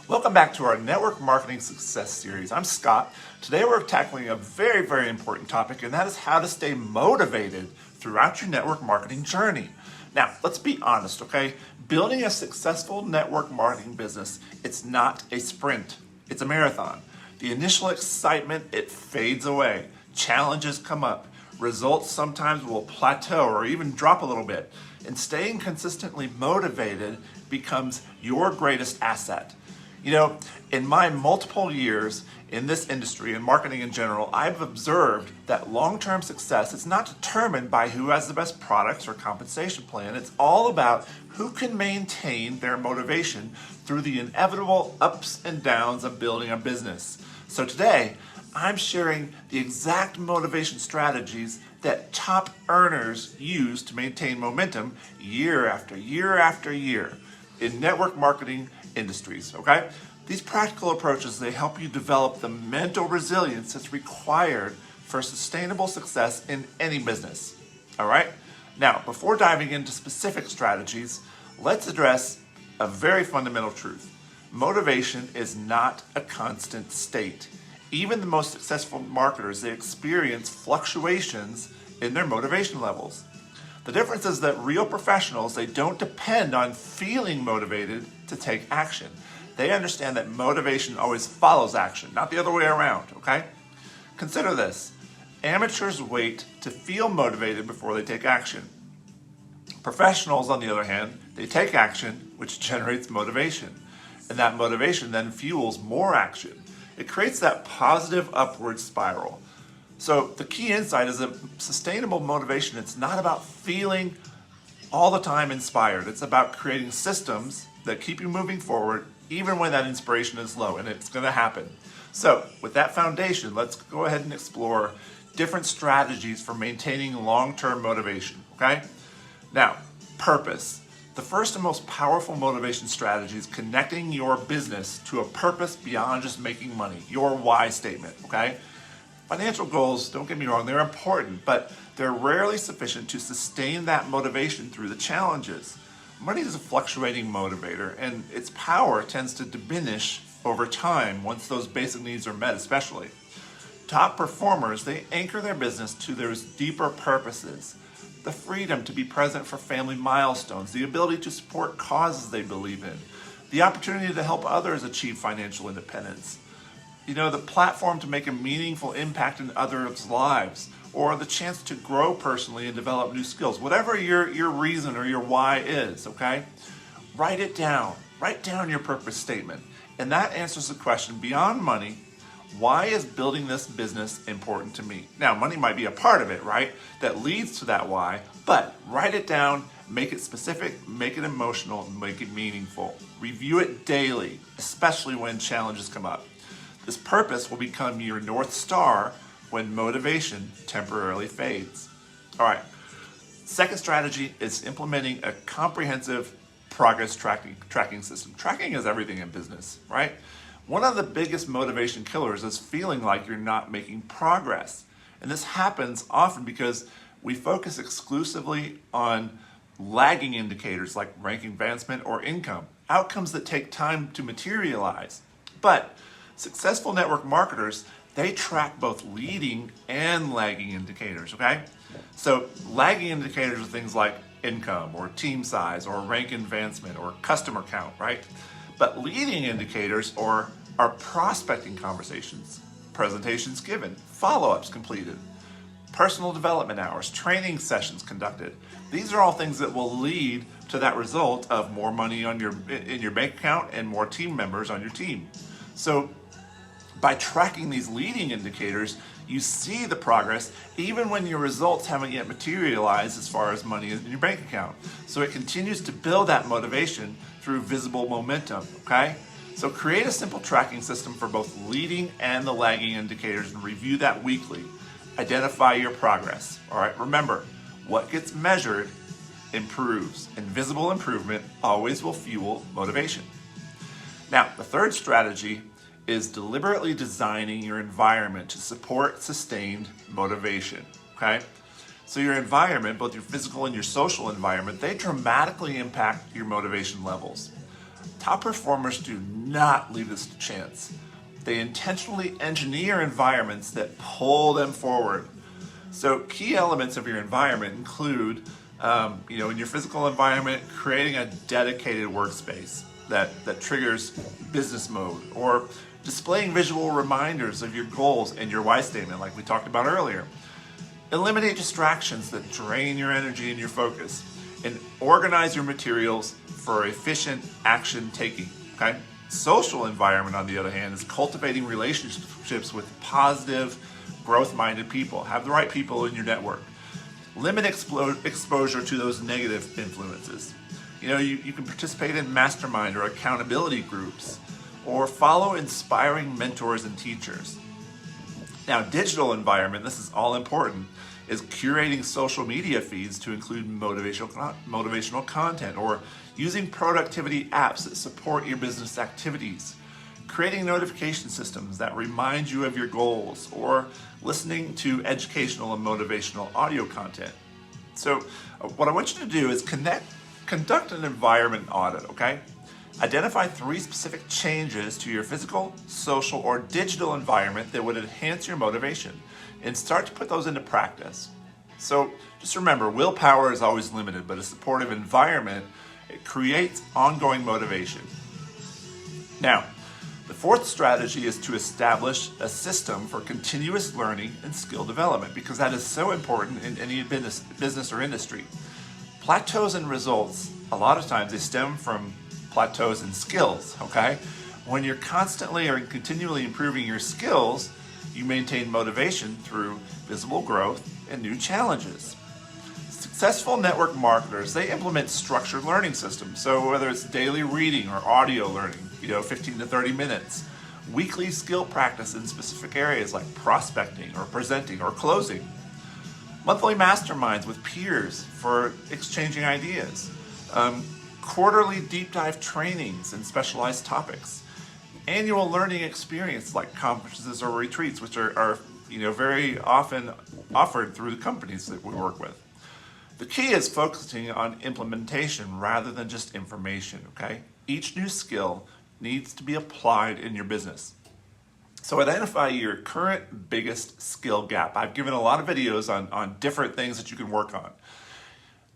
Welcome back to our Network Marketing Success Series. I'm Scott. Today we're tackling a very, very important topic, and that is how to stay motivated throughout your network marketing journey. Now, let's be honest, okay? Building a successful network marketing business, it's not a sprint, it's a marathon. The initial excitement, it fades away. Challenges come up. Results sometimes will plateau or even drop a little bit. And staying consistently motivated becomes your greatest asset. You know, in my multiple years in this industry and marketing in general, I've observed that long-term success is not determined by who has the best products or compensation plan. It's all about who can maintain their motivation through the inevitable ups and downs of building a business. So today, I'm sharing the exact motivation strategies that top earners use to maintain momentum year after year after year in network marketing industries, okay? These practical approaches, they help you develop the mental resilience that's required for sustainable success in any business, all right? Now, before diving into specific strategies, let's address a very fundamental truth. Motivation is not a constant state. Even the most successful marketers, they experience fluctuations in their motivation levels. The difference is that real professionals, they don't depend on feeling motivated to take action. They understand that motivation always follows action, not the other way around, okay? Consider this. Amateurs wait to feel motivated before they take action. Professionals, on the other hand, they take action, which generates motivation. And that motivation then fuels more action. It creates that positive upward spiral. So the key insight is that sustainable motivation, it's not about feeling all the time inspired. It's about creating systems that keep you moving forward even when that inspiration is low, and it's going to happen. So with that foundation, let's go ahead and explore different strategies for maintaining long-term motivation, okay? Now, purpose. The first and most powerful motivation strategy is connecting your business to a purpose beyond just making money, your why statement, okay? Financial goals, don't get me wrong, they're important, but they're rarely sufficient to sustain that motivation through the challenges. Money is a fluctuating motivator, and its power tends to diminish over time once those basic needs are met, especially. Top performers, they anchor their business to their deeper purposes. The freedom to be present for family milestones, the ability to support causes they believe in, the opportunity to help others achieve financial independence, you know, the platform to make a meaningful impact in others' lives, or the chance to grow personally and develop new skills. Whatever your reason or your why is, okay? Write it down. Write down your purpose statement. And that answers the question, beyond money, why is building this business important to me? Now, money might be a part of it, right? That leads to that why, but write it down, make it specific, make it emotional, make it meaningful. Review it daily, especially when challenges come up. This purpose will become your North Star when motivation temporarily fades. All right, second strategy is implementing a comprehensive progress tracking system. Tracking is everything in business, right? One of the biggest motivation killers is feeling like you're not making progress. And this happens often because we focus exclusively on lagging indicators like rank advancement or income, outcomes that take time to materialize. But successful network marketers, they track both leading and lagging indicators, okay? So lagging indicators are things like income or team size or rank advancement or customer count, right? But leading indicators are prospecting conversations, presentations given, follow-ups completed, personal development hours, training sessions conducted. These are all things that will lead to that result of more money in your bank account and more team members on your team. So by tracking these leading indicators, you see the progress even when your results haven't yet materialized as far as money in your bank account. So it continues to build that motivation through visible momentum, okay? So create a simple tracking system for both leading and the lagging indicators and review that weekly. Identify your progress, all right? Remember, what gets measured improves, and visible improvement always will fuel motivation. Now, the third strategy is deliberately designing your environment to support sustained motivation, okay? So your environment, both your physical and your social environment, they dramatically impact your motivation levels. Top performers do not leave this to chance. They intentionally engineer environments that pull them forward. So key elements of your environment include, in your physical environment, creating a dedicated workspace that triggers business mode, or displaying visual reminders of your goals and your why statement like we talked about earlier. Eliminate distractions that drain your energy and your focus, and organize your materials for efficient action taking, okay? Social environment, on the other hand, is cultivating relationships with positive, growth-minded people. Have the right people in your network. Limit exposure to those negative influences. You can participate in mastermind or accountability groups, or follow inspiring mentors and teachers. Now, digital environment, this is all important, is curating social media feeds to include motivational content, or using productivity apps that support your business activities, creating notification systems that remind you of your goals, or listening to educational and motivational audio content. So what I want you to do is conduct an environment audit, okay? Identify 3 specific changes to your physical, social, or digital environment that would enhance your motivation, and start to put those into practice. So just remember, willpower is always limited, but a supportive environment, it creates ongoing motivation. Now, the 4th strategy is to establish a system for continuous learning and skill development, because that is so important in any business or industry. Plateaus in results, a lot of times they stem from plateaus in skills, okay? When you're constantly or continually improving your skills, you maintain motivation through visible growth and new challenges. Successful network marketers, they implement structured learning systems. So whether it's daily reading or audio learning, 15 to 30 minutes, weekly skill practice in specific areas like prospecting or presenting or closing, monthly masterminds with peers for exchanging ideas, quarterly deep dive trainings in specialized topics, annual learning experience like conferences or retreats, which are very often offered through the companies that we work with. The key is focusing on implementation rather than just information, okay? Each new skill needs to be applied in your business. So identify your current biggest skill gap. I've given a lot of videos on different things that you can work on.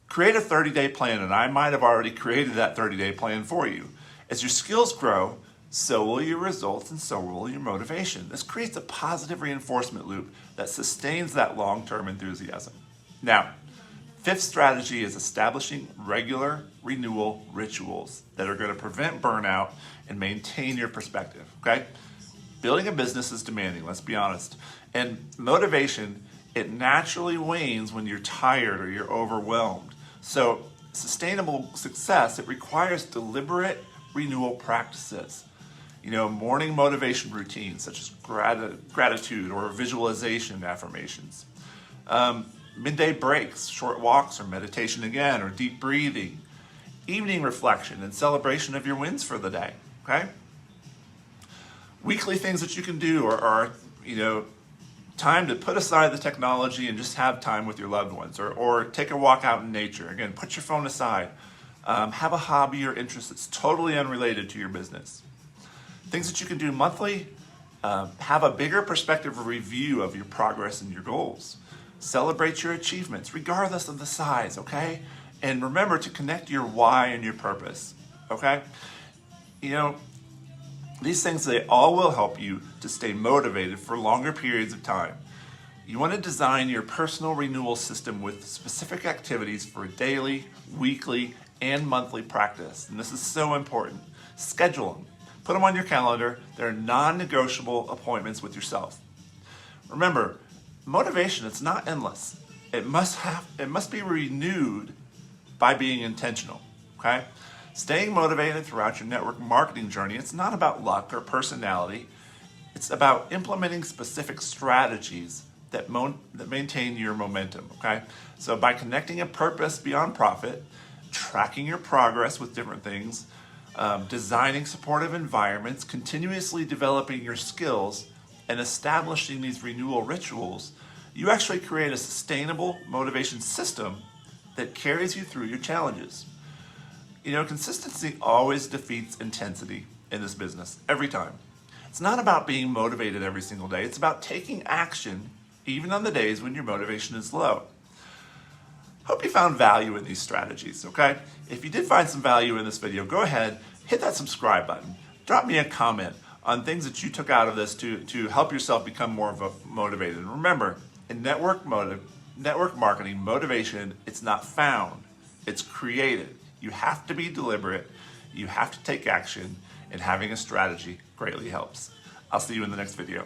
Create a 30-day plan, and I might have already created that 30-day plan for you. As your skills grow, so will your results and so will your motivation. This creates a positive reinforcement loop that sustains that long-term enthusiasm. Now, 5th strategy is establishing regular renewal rituals that are going to prevent burnout and maintain your perspective, okay? Building a business is demanding, let's be honest. And motivation, it naturally wanes when you're tired or you're overwhelmed. So sustainable success, it requires deliberate renewal practices. Morning motivation routines such as gratitude or visualization affirmations. Midday breaks, short walks or meditation again, or deep breathing. Evening reflection and celebration of your wins for the day, okay? Weekly things that you can do are time to put aside the technology and just have time with your loved ones, or take a walk out in nature. Again, put your phone aside. Have a hobby or interest that's totally unrelated to your business. Things that you can do monthly, have a bigger perspective review of your progress and your goals. Celebrate your achievements, regardless of the size, okay? And remember to connect your why and your purpose, okay? These things, they all will help you to stay motivated for longer periods of time. You want to design your personal renewal system with specific activities for daily, weekly, and monthly practice. And this is so important. Schedule them. Put them on your calendar. They're non-negotiable appointments with yourself. Remember, motivation, it's not endless. It must be renewed by being intentional, okay? Staying motivated throughout your network marketing journey, it's not about luck or personality. It's about implementing specific strategies that maintain your momentum, okay? So by connecting a purpose beyond profit, tracking your progress with different things, designing supportive environments, continuously developing your skills, and establishing these renewal rituals, you actually create a sustainable motivation system that carries you through your challenges. You know, consistency always defeats intensity in this business, every time. It's not about being motivated every single day. It's about taking action, even on the days when your motivation is low. Hope you found value in these strategies, okay? If you did find some value in this video, go ahead, hit that subscribe button. Drop me a comment on things that you took out of this to help yourself become more motivated. And remember, in network marketing, motivation, it's not found, it's created. You have to be deliberate, you have to take action, and having a strategy greatly helps. I'll see you in the next video.